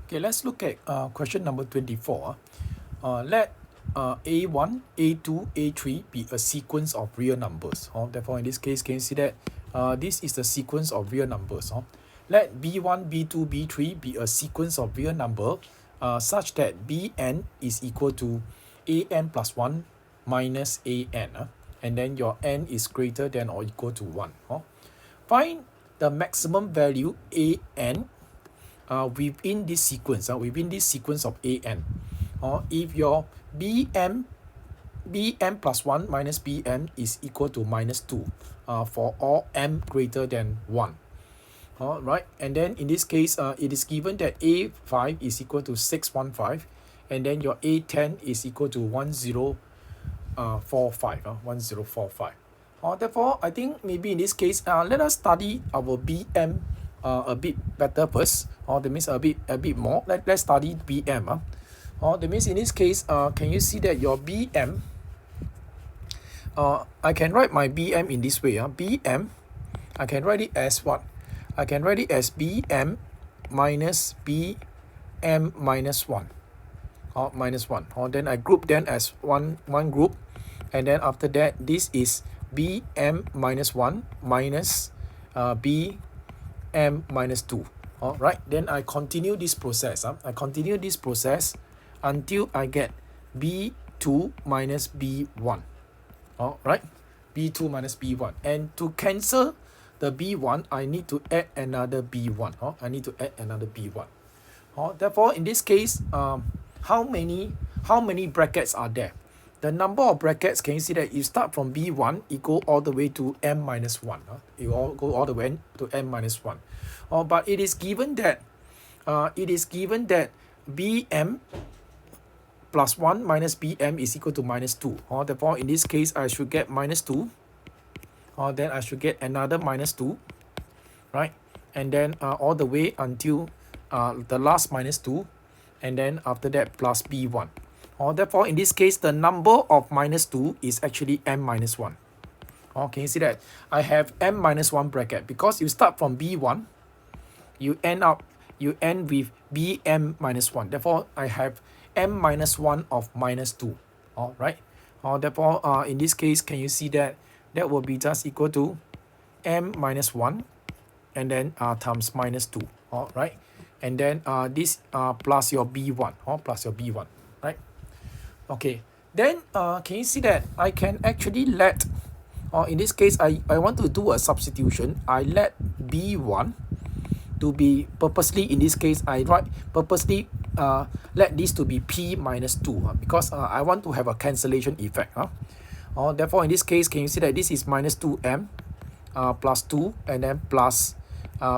Okay, let's look at question number 24. Let A1, A2, A3 be a sequence of real numbers. Therefore, in this case, can you see that this is the sequence of real numbers. Let B1, B2, B3 be a sequence of real number such that Bn is equal to An plus 1 minus An. And then your n is greater than or equal to 1. Find the maximum value An within this sequence of an, or if your bm plus 1 minus bm is equal to minus 2 for all m greater than 1. All right, and then in this case, it is given that a5 is equal to 615, and then your a10 is equal to 1045. Therefore, I think maybe in this case, let us study our BM a bit better first. That means a bit more. Let's study BM. That means in this case, can you see that your BM? I can write my BM in this way. BM, I can write it as what? I can write it as BM minus BM minus 1. Minus 1. Then I group them as one group, and then after that, this is bm minus 1 minus bm minus 2. All right, then I continue this process. I continue this process until I get b2 minus b1. All right, b2 minus b1. And to cancel the b1, I need to add another b1. I need to add another b1. Therefore, in this case, how many brackets are there? The number of brackets, can you see that you start from b1, it go all the way to m minus 1. You all go all the way to m minus 1. But it is given that bm plus 1 minus bm is equal to minus 2. Therefore, in this case, I should get minus 2. Then I should get another minus 2, right? And then all the way until the last minus 2, and then after that plus b1. Therefore, in this case, the number of minus 2 is actually m minus 1. Can you see that? I have m minus 1 bracket because you start from b1, you end with bm minus 1. Therefore, I have m minus 1 of minus 2. All right. Therefore, in this case, can you see that that will be just equal to m minus 1 and then times minus 2. All right. And then this plus your b1. Plus your b1. Right. Okay. Then can you see that I can actually let, in this case, I want to do a substitution. I let b1 to be purposely, in this case, I write purposely let this to be p minus 2 because I want to have a cancellation effect. Therefore, in this case, can you see that this is minus 2m plus 2 and then plus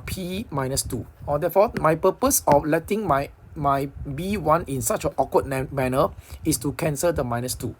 p minus 2. Therefore, my purpose of letting my b1 in such an awkward manner is to cancel the minus 2.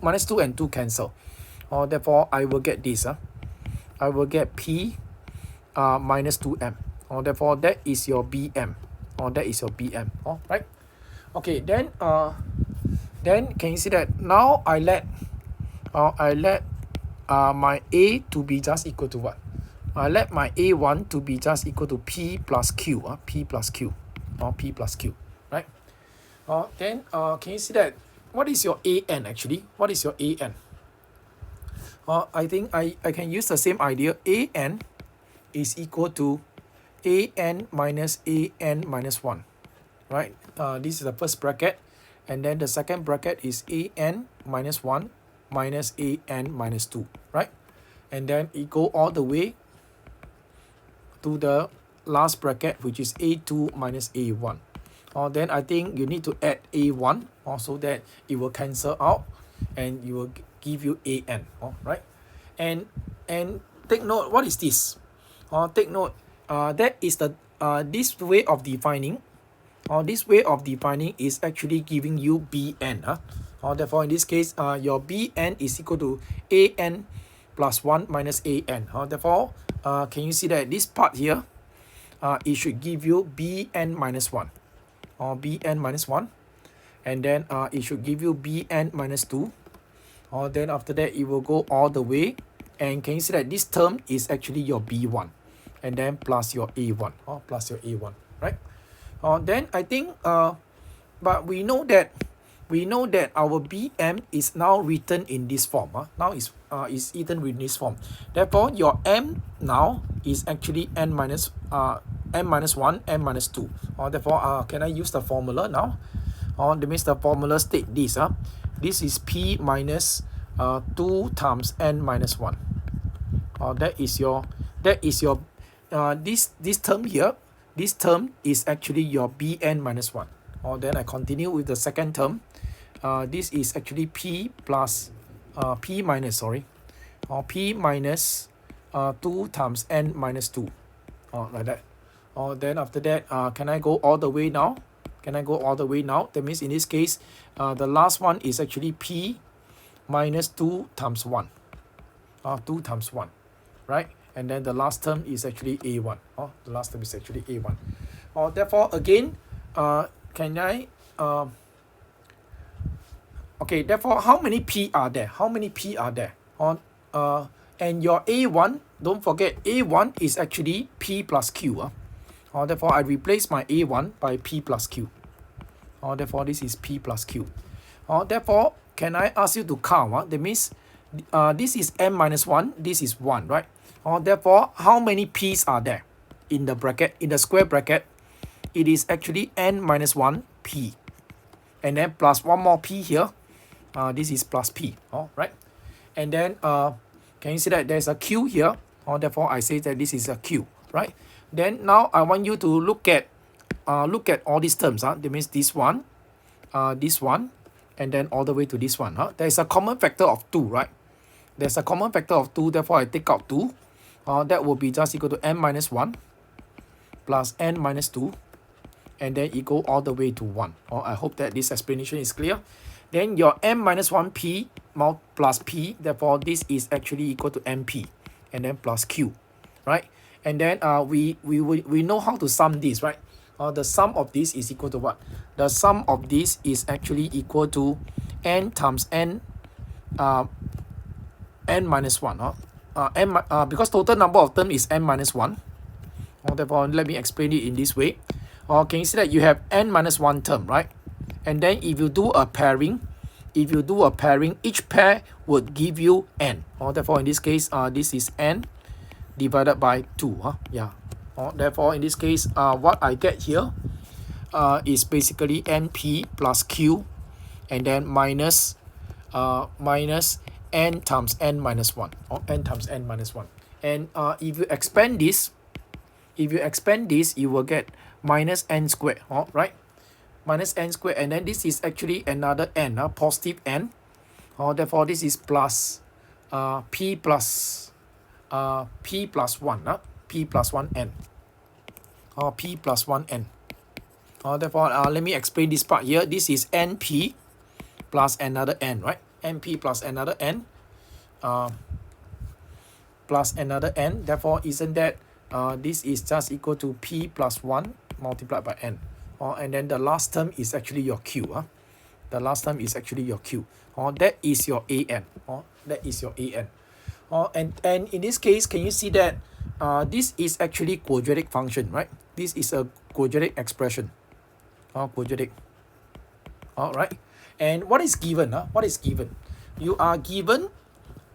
Minus 2 and 2 cancel. Therefore, I will get this. I will get p minus 2m. Therefore, that is your bm. That is your bm. Right? Okay, then can you see that now I let my a to be just equal to what? I let my a1 to be just equal to p plus q. P plus q. P plus q. Right? Then can you see that? What is your an actually? What is your an? I think I can use the same idea. An is equal to an minus 1. Right? This is the first bracket. And then the second bracket is an minus 1 minus an minus 2. Right? And then it go all the way to the last bracket, which is a2 minus a1. Then I think you need to add a1 so that it will cancel out and it will give you an. Right? And take note, what is this? Take note, that is the this way of defining. This way of defining is actually giving you bn. Therefore, in this case, your bn is equal to an plus 1 minus an. Therefore, can you see that this part here, it should give you bn minus 1. Bn minus 1. And then it should give you bn minus 2. Then after that, it will go all the way. And can you see that this term is actually your b1. And then plus your a1. Plus your a1. Right? Then I think but we know that our BM is now written in this form. Now is written in this form. Therefore, your M now is actually n minus 1, n minus 2. Therefore, can I use the formula now? That means the formula state this. This is P minus 2 times n minus 1. That is your this term here. This term is actually your Bn minus 1. Then I continue with the second term. This is actually P plus P minus 2 times n minus 2. Like that. Then after that, can I go all the way now? That means in this case, the last one is actually P minus 2 times 1. 2 times 1, right? And then the last term is actually A1. The last term is actually A1. Therefore, again, can I... okay, therefore, how many P are there? And your A1, don't forget, A1 is actually P plus Q. Therefore, I replace my A1 by P plus Q. Therefore, this is P plus Q. Therefore, can I ask you to count? That means this is n minus 1, this is 1, right? Therefore, how many P's are there in the bracket, in the square bracket? It is actually n minus 1 P. And then plus one more P here. This is plus P, right? And then, can you see that there's a Q here? Therefore, I say that this is a Q, right? Then now I want you to look at all these terms. That means this one, and then all the way to this one. There's a common factor of 2, right? There's a common factor of 2, therefore I take out 2. That will be just equal to n minus 1 plus n minus 2, and then equal all the way to 1. I hope that this explanation is clear. Then your m minus 1p plus p, therefore this is actually equal to mp, and then plus q, right? And then we know how to sum this, right? The sum of this is equal to what? The sum of this is actually equal to n times n minus 1. Because total number of terms is n minus 1. Therefore, let me explain it in this way. Can you see that you have n minus 1 term, right? And then if you do a pairing, each pair would give you n. Therefore, in this case, this is n divided by 2. Therefore, in this case, what I get here is basically np plus q, and then minus n times n minus 1, or n times n minus 1. And if you expand this, you will get minus n squared, right? Minus n squared, and then this is actually another n, positive n. Therefore, this is plus p plus 1, p plus 1n. P plus 1n. Therefore, let me explain this part here. This is np plus another n, right? np plus another n. Plus another n. Therefore, isn't that this is just equal to p plus 1 multiplied by n. And then the last term is actually your q. The last term is actually your q. That is your an. That is your an. And in this case, can you see that this is actually quadratic function, right? This is a quadratic expression. Quadratic. Alright. And what is given? What is given? You are given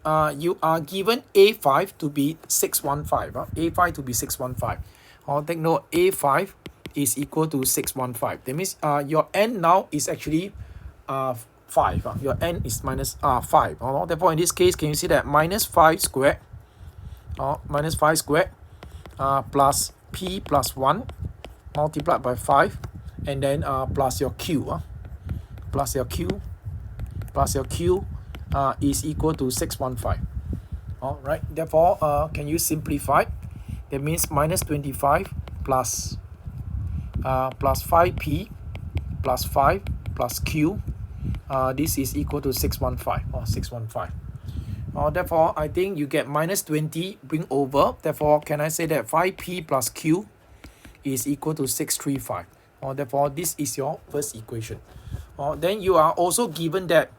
A5 to be 615. A5 to be 615. Take note, A5 is equal to 615. That means your n now is actually 5. Your n is minus 5. Therefore, in this case, can you see that minus 5 squared? Minus 5 squared plus p plus 1 multiplied by 5, and then plus your q. Plus your q is equal to 615. Alright, therefore, can you simplify? That means minus 25 plus 5p plus 5 plus q. This is equal to 615. 615. Therefore, I think you get minus 20 bring over. Therefore, can I say that 5p plus q is equal to 635? Therefore, this is your first equation. Then you are also given that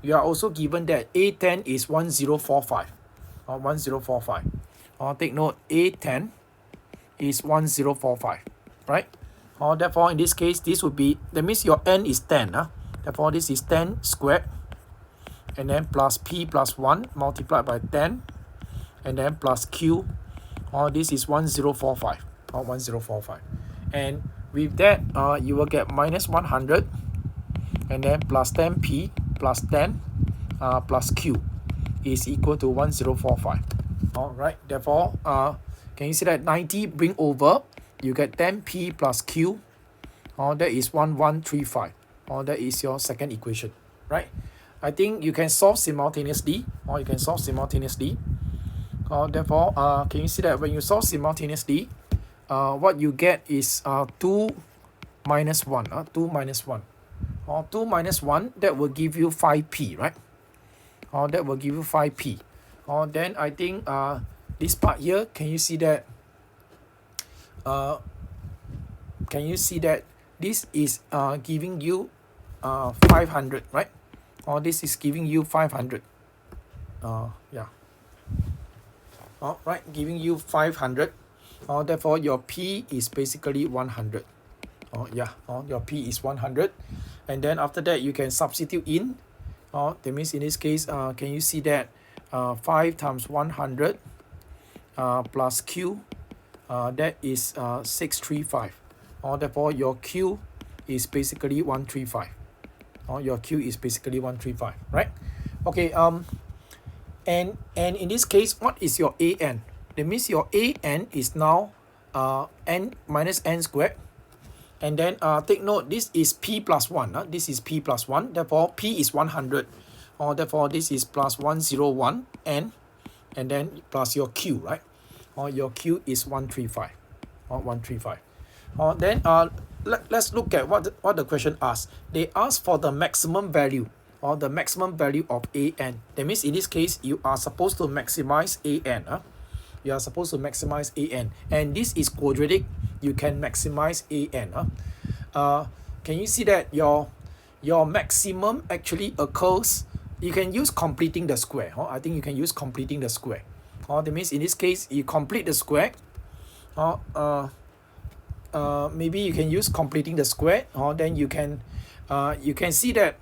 A10 is 1045. 1045. Take note, A10 is 1045, right? Therefore, in this case, this would be, that means your n is 10. Therefore, this is 10 squared. And then plus p plus 1 multiplied by 10. And then plus q. This is 1045. 1045. And with that, you will get minus 100. And then plus 10p plus 10 plus q is equal to 1045. Alright, therefore, can you see that 90 bring over, you get 10p plus q, that is 1135. That is your second equation, right? I think you can solve simultaneously, therefore, can you see that when you solve simultaneously, what you get is 2 minus 1, 2 minus 1. 2 minus 1, that will give you 5p, right? That will give you 5p. Then I think this part here, can you see that this is giving you 500, right? This is giving you 500. Yeah. Right, giving you 500. Therefore, your P is basically 100. Your P is 100. And then after that, you can substitute in. That means in this case, can you see that 5 times 100 plus Q, that is 635. Therefore, your Q is basically 135. Your Q is basically 135, right? Okay, and in this case, what is your AN? That means your AN is now n minus n squared. And then take note, this is P plus 1. This is P plus 1. Therefore, P is 100. Therefore, this is plus 101 n. And then plus your Q, right? Your Q is 135. 135. Then let's look at what the question asks. They ask for the maximum value, or the maximum value of AN. That means in this case, you are supposed to maximize AN. You are supposed to maximize AN. And this is quadratic. You can maximize AN. Can you see that your maximum actually occurs? You can use completing the square. I think you can use completing the square. That means in this case, you complete the square. Maybe you can use completing the square. Then you can see that.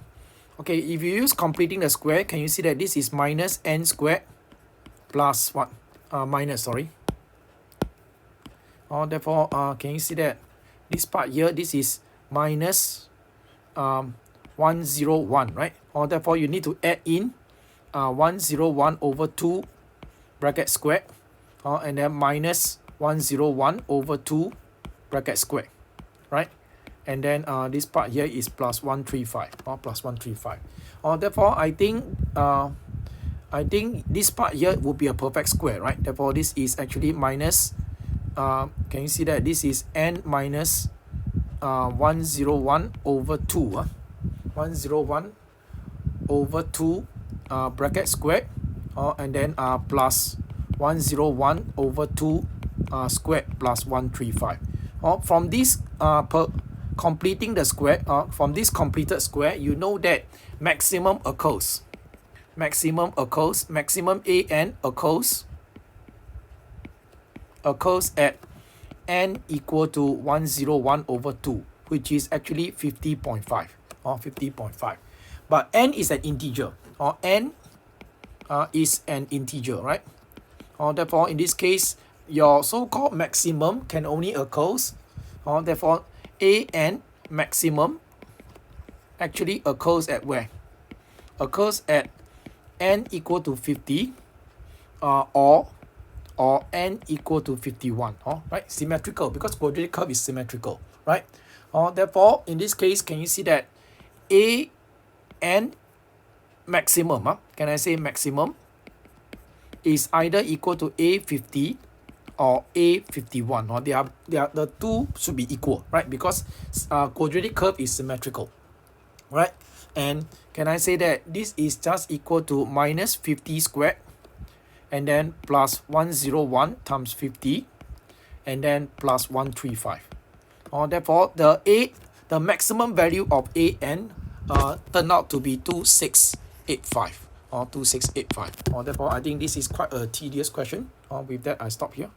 Okay, if you use completing the square, can you see that this is minus n squared plus what? Minus, sorry. Therefore, can you see that this part here, this is minus 101, right? Therefore, you need to add in 101 over 2 bracket squared, and then minus 101 over 2 bracket squared, right? And then this part here is plus 135, plus 135. Therefore, I think this part here would be a perfect square, right? Therefore, this is actually minus, can you see that this is n minus 101 over 2. 101 over 2 bracket squared, and then plus 101 over 2 squared plus 135. From this completing the square, from this completed square, you know that maximum occurs. Maximum AN occurs at n equal to 101 over 2, which is actually 50.5, 50.5. But n is an integer, n is an integer, right? Therefore, in this case, your so-called maximum can only occurs. Therefore, AN maximum actually occurs at where? Occurs at n equal to 50, or n equal to 51, right? Symmetrical, because quadratic curve is symmetrical, right? Therefore, in this case, can you see that AN maximum, can I say maximum, is either equal to A50 or A51, they are the two should be equal, right? Because quadratic curve is symmetrical, right? And can I say that this is just equal to minus 50 squared, and then plus 101 times 50, and then plus 135. Therefore, the maximum value of AN turned out to be 2685, or 2685. Therefore, I think this is quite a tedious question. With that, I stop here.